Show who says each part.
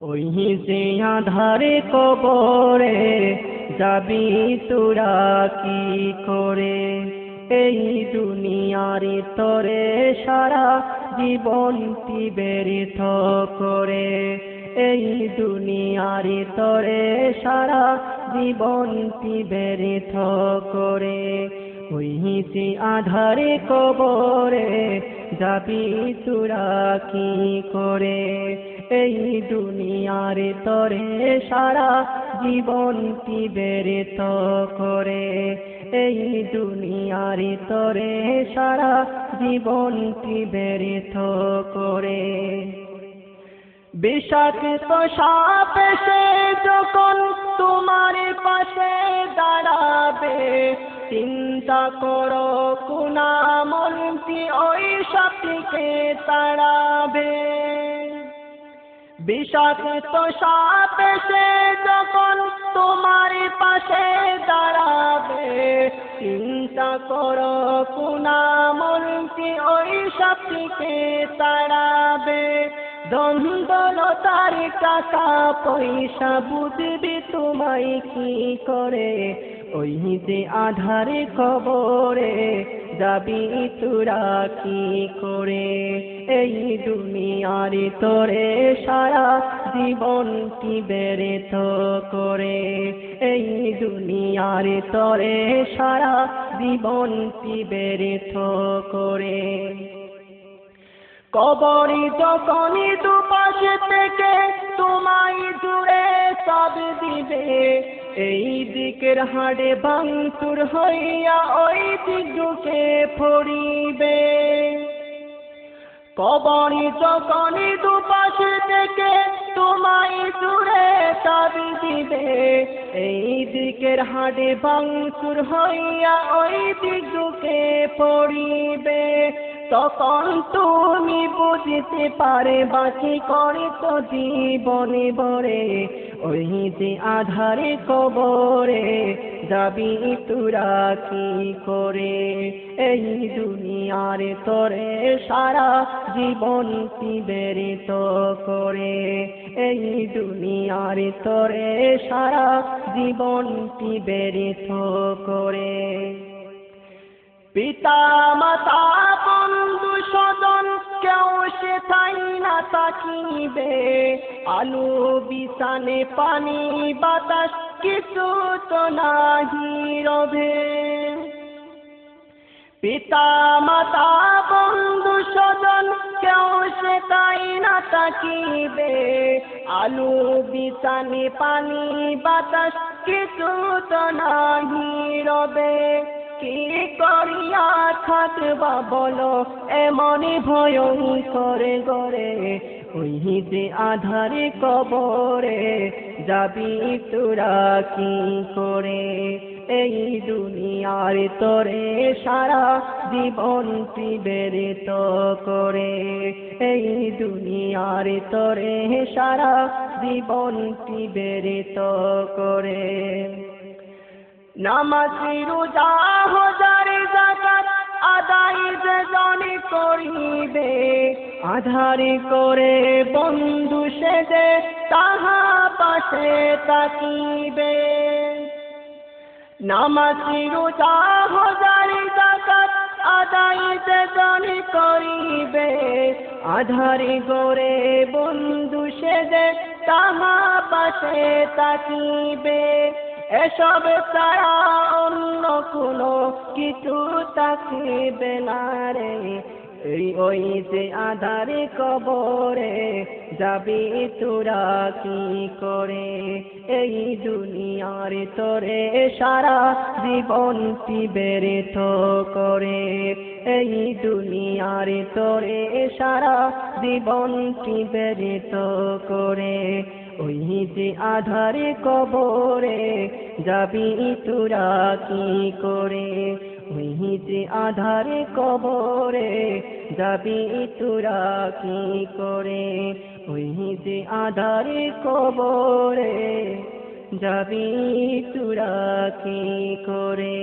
Speaker 1: ওই যে আধারে কবরে যাবি তোরা কি করে, এই দুনিয়ার তরে সারা জীবন ব্যর্থ করে, এই দুনিয়ার তরে সারা জীবন ব্যর্থ করে। ওই যে আধারে কবরে যাবি তোরা কি করে, এই দুনিয়ার তরে সারা জীবন ব্যর্থ করে, এই দুনিয়ার তরে সারা জীবন ব্যর্থ করে। বিষাক্ত সাপ এসে যখন তোমার পাশে দাঁড়াবে, চিন্তা করো কোন আমলটি ওই সাপটিকে তাড়াবে। বিষাক্ত সাপ এসে যখন তোমার পাশে দাঁড়াবে, চিন্তা করো কোন আমলটি ওই সাপটিকে তাড়াবে। দ্বন্দ্বলতার টাকা পয়সা বুঝবি তোমায় কি করে, ওই যে আধারে কবরে যাবি তোরা কি করে, এই দুনিয়ার তরে সারা জীবন ব্যর্থ করে, এই দুনিয়ার তরে সারা জীবন ব্যর্থ করে। কবরে যখনই দুপাশে থেকে তোমায় দূরে সব দিবে, এই দিকের হাড়ে ভাঙচুর হইয়া ওই দিক ঢুকে পড়িবে। কবরে যখনই দুপাশে থেকে তোমায় দূরে সব দিবে, এই দিকের হাড়ে ভাঙচুর হইয়া ওই দিক ঢুকে পড়িবে। তখন তুমি বুঝতে পারে বাকি করে তো জীবনে ভরে, ওই যে আধারে কবরে যাবি তোরা কি করে, এই দুনিয়ার তরে সারা জীবন ব্যর্থ করে, এই দুনিয়ার তরে সারা জীবন ব্যর্থ করে। পিতা মাতা বন্ধু স্বজন কেউ সেথাই না থাকিবে, আলো বিছানে পানি বাতাস কিছু তো নাহি রবে। পিতা মাতা বন্ধু স্বজন কেউ সেথাই না থাকিবে, আলো বিছানে পানি বাতাস কিছু তো নাহি রবে। কি করিয়া থাকবা বলো এমন ভয়ঙ্কর গরে, ওই যে আধারে কবরে যাবি তোরা কি করে, এই দুনিয়ার তরে সারা জীবন ব্যর্থ করে, এই দুনিয়ার তরে সারা জীবন ব্যর্থ করে। নামাজ রোজা হাজার যাকাত আদায় যেজন করিবে, আধারে করে বন্ধু সেজে তাহা পাশে তাকিবে। নামাজ রোজা হাজার যাকাত আদায় যেজন করিবে, আধারে করে বন্ধু সেজে তাহা পাশে তাকিবে। এসব ছাড়া অন্য কোনো কিছু থাকিবে না রে, ওই যে আধারে কবরে যাবি তোরা কি করে, এই দুনিয়ার তরে সারা জীবন ব্যর্থ করে, এই দুনিয়ার তরে সারা জীবন ব্যর্থ করে। ওই যে আধারে কবরে যাবি তোরা কি করে, ওই যে আধারে কবরে যাবি তোরা কি করে, ওই যে আধারে কবরে যাবি তোরা কি করে।